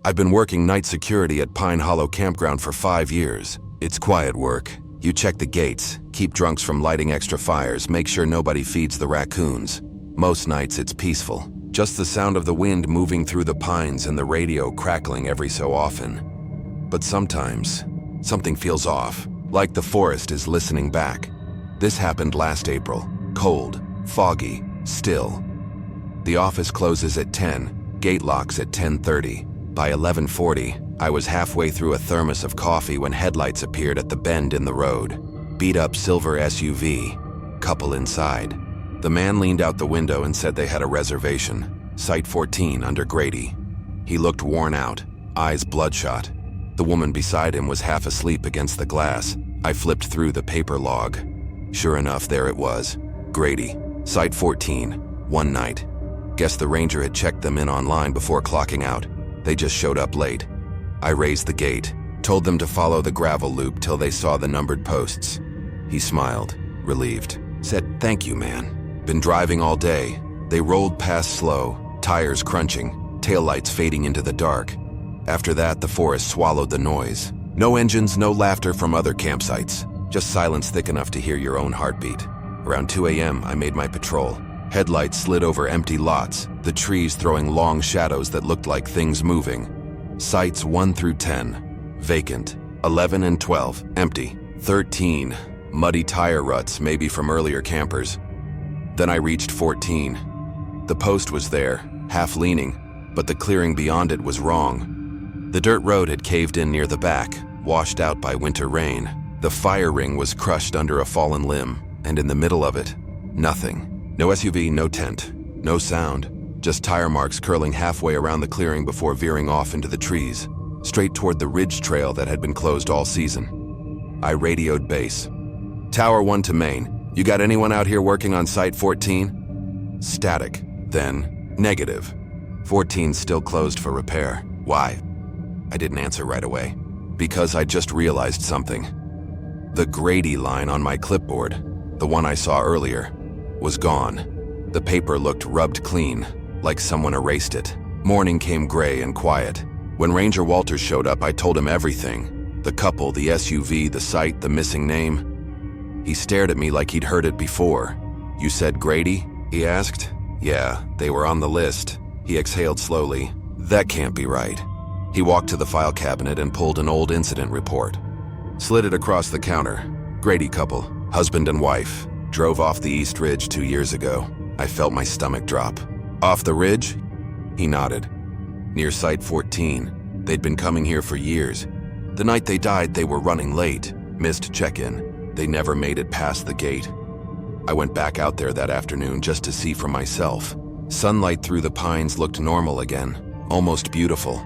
I've been working night security at Pine Hollow Campground for 5 years. It's quiet work. You check the gates, keep drunks from lighting extra fires, make sure nobody feeds the raccoons. Most nights it's peaceful. Just the sound of the wind moving through the pines and the radio crackling every so often. But sometimes, something feels off, like the forest is listening back. This happened last April. Cold, foggy, still. The office closes at 10, gate locks at 10:30. By 11:40, I was halfway through a thermos of coffee when headlights appeared at the bend in the road. Beat-up silver SUV. Couple inside. The man leaned out the window and said they had a reservation. Site 14 under Grady. He looked worn out, eyes bloodshot. The woman beside him was half asleep against the glass. I flipped through the paper log. Sure enough, there it was. Grady. Site 14. One night. Guess the ranger had checked them in online before clocking out. They just showed up late. I raised the gate, told them to follow the gravel loop till they saw the numbered posts. He smiled, relieved, said, "Thank you, man. Been driving all day." They rolled past slow, tires crunching, taillights fading into the dark. After that, the forest swallowed the noise. No engines, no laughter from other campsites. Just silence thick enough to hear your own heartbeat. Around 2 a.m., I made my patrol. Headlights slid over empty lots, the trees throwing long shadows that looked like things moving. Sites 1 through 10, vacant. 11 and 12, empty. 13, muddy tire ruts, maybe from earlier campers. Then I reached 14. The post was there, half leaning, but the clearing beyond it was wrong. The dirt road had caved in near the back, washed out by winter rain. The fire ring was crushed under a fallen limb, and in the middle of it, nothing. No SUV, no tent, no sound, just tire marks curling halfway around the clearing before veering off into the trees, straight toward the ridge trail that had been closed all season. I radioed base. Tower 1 to main. You got anyone out here working on Site 14? Static. Then, negative. 14 still closed for repair. Why? I didn't answer right away. Because I just realized something. The Grady line on my clipboard, the one I saw earlier, was gone. The paper looked rubbed clean, like someone erased it. Morning came gray and quiet. When Ranger Walters showed up, I told him everything. The couple, the SUV, the site, the missing name. He stared at me like he'd heard it before. "You said Grady?" he asked. "Yeah, they were on the list." He exhaled slowly. "That can't be right." He walked to the file cabinet and pulled an old incident report. Slid it across the counter. Grady couple, husband and wife. Drove off the East Ridge 2 years ago. I felt my stomach drop. "Off the ridge?" He nodded. "Near Site 14. They'd been coming here for years. The night they died, they were running late. Missed check-in. They never made it past the gate." I went back out there that afternoon just to see for myself. Sunlight through the pines looked normal again, almost beautiful.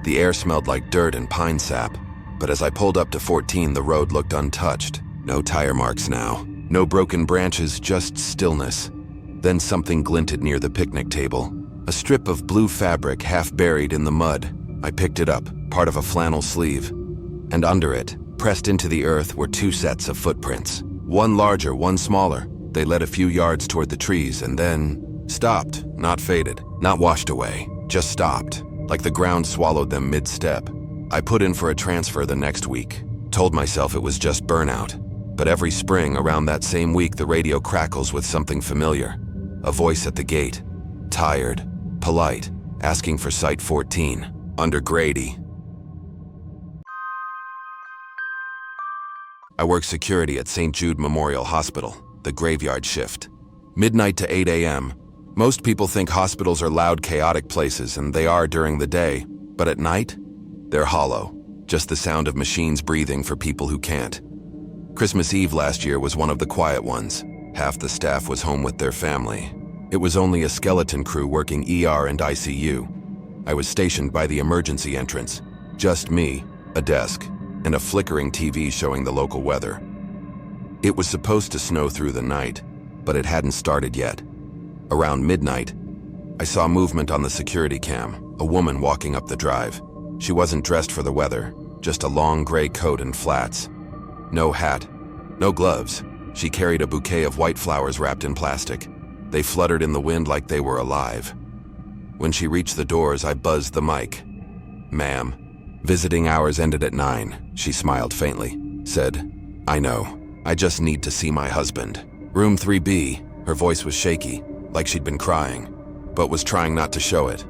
The air smelled like dirt and pine sap. But as I pulled up to 14, the road looked untouched. No tire marks now. No broken branches, just stillness. Then something glinted near the picnic table. A strip of blue fabric half buried in the mud. I picked it up, part of a flannel sleeve. And under it, pressed into the earth, were 2 sets of footprints. One larger, one smaller. They led a few yards toward the trees and then stopped, not faded, not washed away, just stopped, like the ground swallowed them mid-step. I put in for a transfer the next week. Told myself it was just burnout. But every spring around that same week, the radio crackles with something familiar. A voice at the gate, tired, polite, asking for Site 14, under Grady. I work security at St. Jude Memorial Hospital, the graveyard shift. Midnight to 8 a.m. Most people think hospitals are loud, chaotic places, and they are during the day. But at night, they're hollow. Just the sound of machines breathing for people who can't. Christmas Eve last year was one of the quiet ones. Half the staff was home with their family. It was only a skeleton crew working ER and ICU. I was stationed by the emergency entrance. Just me, a desk, and a flickering TV showing the local weather. It was supposed to snow through the night, but it hadn't started yet. Around midnight, I saw movement on the security cam, a woman walking up the drive. She wasn't dressed for the weather, just a long gray coat and flats. No hat, no gloves. She carried a bouquet of white flowers wrapped in plastic. They fluttered in the wind like they were alive. When she reached the doors, I buzzed the mic. Ma'am, visiting hours ended at 9. She smiled faintly, said, I know. I just need to see my husband. Room 3B. Her voice was shaky, like she'd been crying, but was trying not to show it.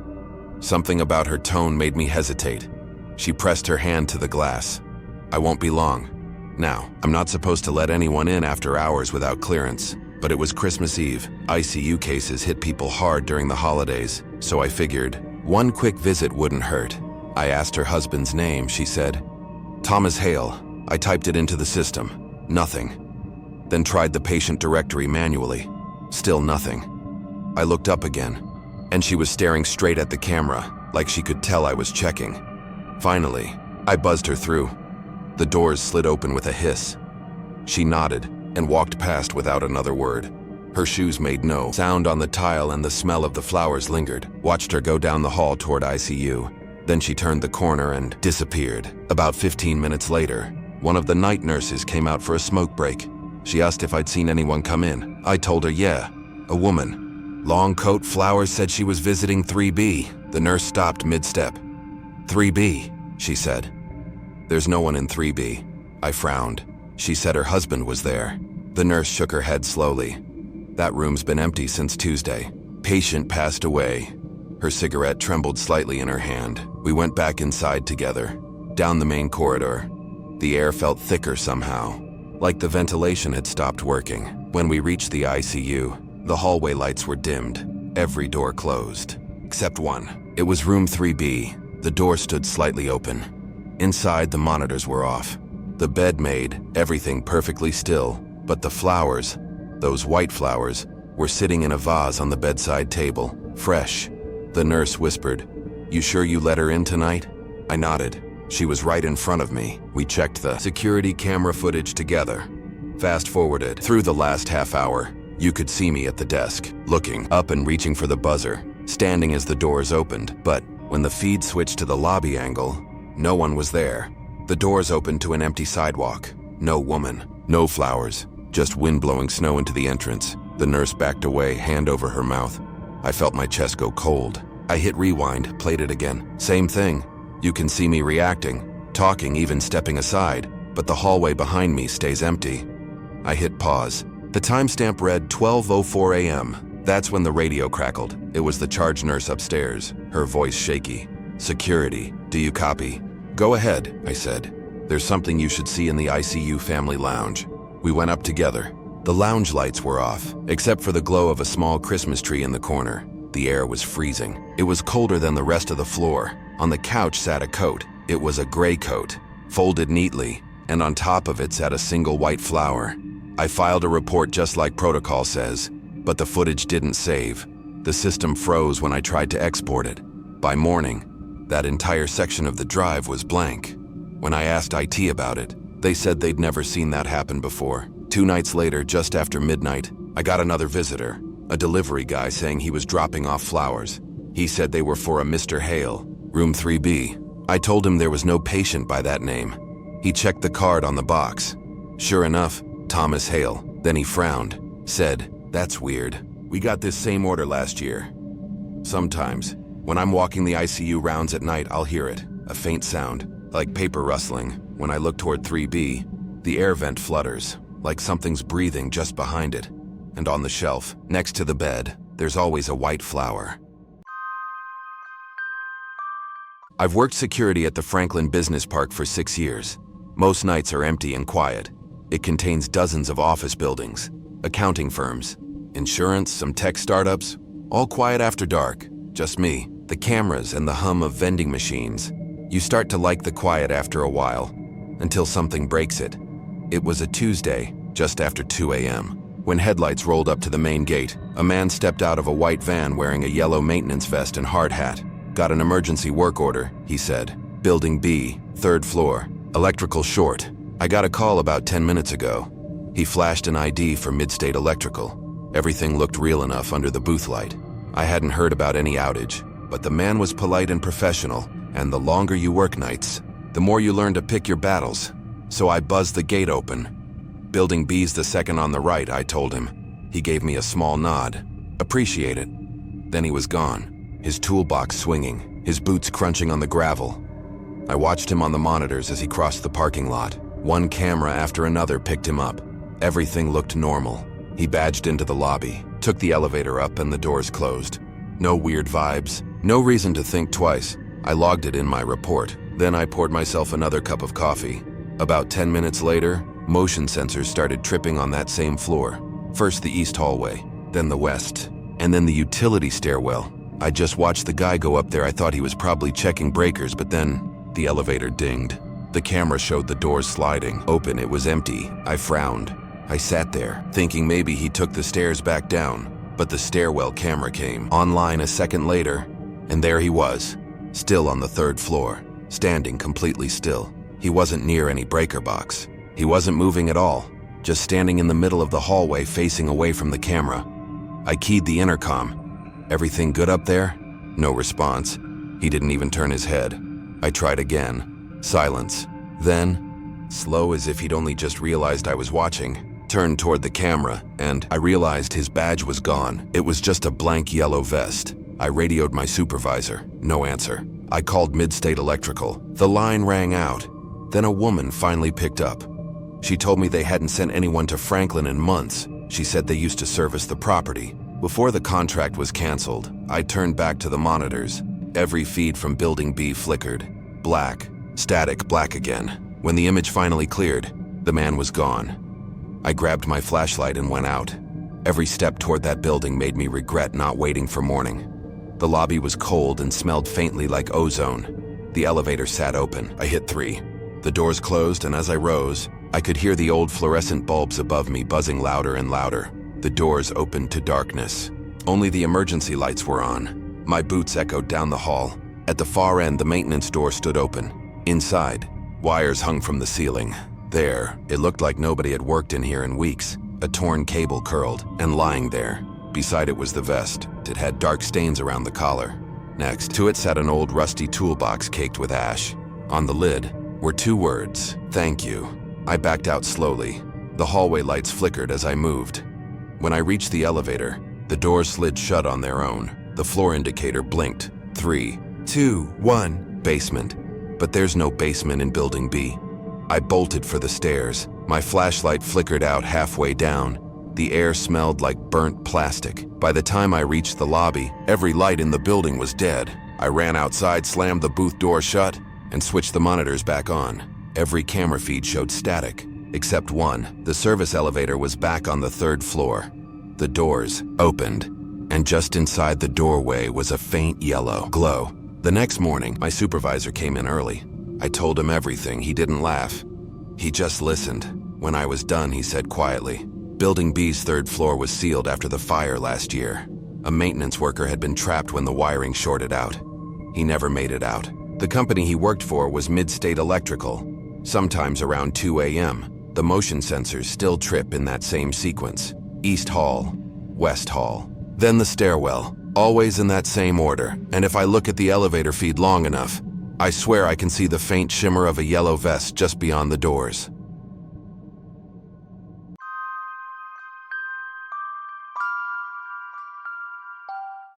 Something about her tone made me hesitate. She pressed her hand to the glass. I won't be long. Now, I'm not supposed to let anyone in after hours without clearance, but it was Christmas Eve. ICU cases hit people hard during the holidays, so I figured one quick visit wouldn't hurt. I asked her husband's name. She said, Thomas Hale. I typed it into the system. Nothing. Then tried the patient directory manually. Still nothing. I looked up again, and she was staring straight at the camera, like she could tell I was checking. Finally, I buzzed her through. The doors slid open with a hiss. She nodded and walked past without another word. Her shoes made no sound on the tile and the smell of the flowers lingered. Watched her go down the hall toward ICU. Then she turned the corner and disappeared. About 15 minutes later, one of the night nurses came out for a smoke break. She asked if I'd seen anyone come in. I told her, yeah, a woman. Long coat, flowers, said she was visiting 3B. The nurse stopped mid-step. 3B, she said. There's no one in 3B. I frowned. She said her husband was there. The nurse shook her head slowly. That room's been empty since Tuesday. Patient passed away. Her cigarette trembled slightly in her hand. We went back inside together, down the main corridor. The air felt thicker somehow, like the ventilation had stopped working. When we reached the ICU, the hallway lights were dimmed, every door closed, except one. It was room 3B. The door stood slightly open. Inside, the monitors were off. The bed made everything perfectly still, but the flowers, those white flowers, were sitting in a vase on the bedside table, fresh. The nurse whispered, "You sure you let her in tonight?" I nodded. She was right in front of me. We checked the security camera footage together. Fast forwarded through the last half hour. You could see me at the desk, looking up and reaching for the buzzer, standing as the doors opened. But when the feed switched to the lobby angle, no one was there. The doors opened to an empty sidewalk. No woman, no flowers, just wind blowing snow into the entrance. The nurse backed away, hand over her mouth. I felt my chest go cold. I hit rewind, played it again. Same thing. You can see me reacting, talking, even stepping aside, but the hallway behind me stays empty. I hit pause. The timestamp read 12:04 a.m. That's when the radio crackled. It was the charge nurse upstairs, her voice shaky. "Security, do you copy?" "Go ahead," I said. "There's something you should see in the ICU family lounge." We went up together. The lounge lights were off, except for the glow of a small Christmas tree in the corner. The air was freezing. It was colder than the rest of the floor. On the couch sat a coat. It was a gray coat, folded neatly, and on top of it sat a single white flower. I filed a report just like protocol says, but the footage didn't save. The system froze when I tried to export it. By morning, that entire section of the drive was blank. When I asked IT about it, they said they'd never seen that happen before. 2 nights later, just after midnight, I got another visitor, a delivery guy saying he was dropping off flowers. He said they were for a Mr. Hale, room 3B. I told him there was no patient by that name. He checked the card on the box. Sure enough, Thomas Hale. Then he frowned, said, "That's weird. We got this same order last year." Sometimes, when I'm walking the ICU rounds at night, I'll hear it, a faint sound, like paper rustling. When I look toward 3B, the air vent flutters, like something's breathing just behind it. And on the shelf, next to the bed, there's always a white flower. I've worked security at the Franklin Business Park for 6 years. Most nights are empty and quiet. It contains dozens of office buildings, accounting firms, insurance, some tech startups, all quiet after dark. Just me, the cameras, and the hum of vending machines. You start to like the quiet after a while, until something breaks it. It was a Tuesday, just after 2 a.m. When headlights rolled up to the main gate, a man stepped out of a white van wearing a yellow maintenance vest and hard hat. "Got an emergency work order," he said. "Building B, 3rd floor, electrical short. I got a call about 10 minutes ago." He flashed an ID for Midstate Electrical. Everything looked real enough under the booth light. I hadn't heard about any outage, but the man was polite and professional, and the longer you work nights, the more you learn to pick your battles. So I buzzed the gate open. "Building B's the second on the right," I told him. He gave me a small nod. "Appreciate it." Then he was gone, his toolbox swinging, his boots crunching on the gravel. I watched him on the monitors as he crossed the parking lot. One camera after another picked him up. Everything looked normal. He badged into the lobby, took the elevator up, and the doors closed. No weird vibes, no reason to think twice. I logged it in my report. Then I poured myself another cup of coffee. About 10 minutes later, motion sensors started tripping on that same floor. First the east hallway, then the west, and then the utility stairwell. I just watched the guy go up there. I thought he was probably checking breakers, but then the elevator dinged. The camera showed the doors sliding open. It was empty. I frowned. I sat there, thinking maybe he took the stairs back down, but the stairwell camera came online a second later, and there he was, still on the third floor, standing completely still. He wasn't near any breaker box. He wasn't moving at all, just standing in the middle of the hallway facing away from the camera. I keyed the intercom. "Everything good up there?" No response. He didn't even turn his head. I tried again. Silence. Then, slow as if he'd only just realized I was watching, turned toward the camera, and I realized his badge was gone. It was just a blank yellow vest. I radioed my supervisor. No answer. I called Midstate Electrical. The line rang out. Then a woman finally picked up. She told me they hadn't sent anyone to Franklin in months. She said they used to service the property. Before the contract was canceled, I turned back to the monitors. Every feed from Building B flickered. Black. Static black again. When the image finally cleared, the man was gone. I grabbed my flashlight and went out. Every step toward that building made me regret not waiting for morning. The lobby was cold and smelled faintly like ozone. The elevator sat open. I hit 3. The doors closed, and as I rose, I could hear the old fluorescent bulbs above me buzzing louder and louder. The doors opened to darkness. Only the emergency lights were on. My boots echoed down the hall. At the far end, the maintenance door stood open. Inside, wires hung from the ceiling. There, it looked like nobody had worked in here in weeks. A torn cable curled, and lying there, beside it was the vest. It had dark stains around the collar. Next to it sat an old rusty toolbox caked with ash. On the lid were 2 words, "Thank you." I backed out slowly. The hallway lights flickered as I moved. When I reached the elevator, the doors slid shut on their own. The floor indicator blinked. 3, 2, 1, basement. But there's no basement in Building B. I bolted for the stairs. My flashlight flickered out halfway down. The air smelled like burnt plastic. By the time I reached the lobby, every light in the building was dead. I ran outside, slammed the booth door shut, and switched the monitors back on. Every camera feed showed static, except one. The service elevator was back on the 3rd floor. The doors opened, and just inside the doorway was a faint yellow glow. The next morning, my supervisor came in early. I told him everything. He didn't laugh. He just listened. When I was done, he said quietly, "Building B's 3rd floor was sealed after the fire last year. A maintenance worker had been trapped when the wiring shorted out. He never made it out. The company he worked for was Midstate Electrical. Sometimes around 2 a.m., the motion sensors still trip in that same sequence. East Hall, West Hall, then the stairwell, always in that same order. And if I look at the elevator feed long enough, I swear I can see the faint shimmer of a yellow vest just beyond the doors."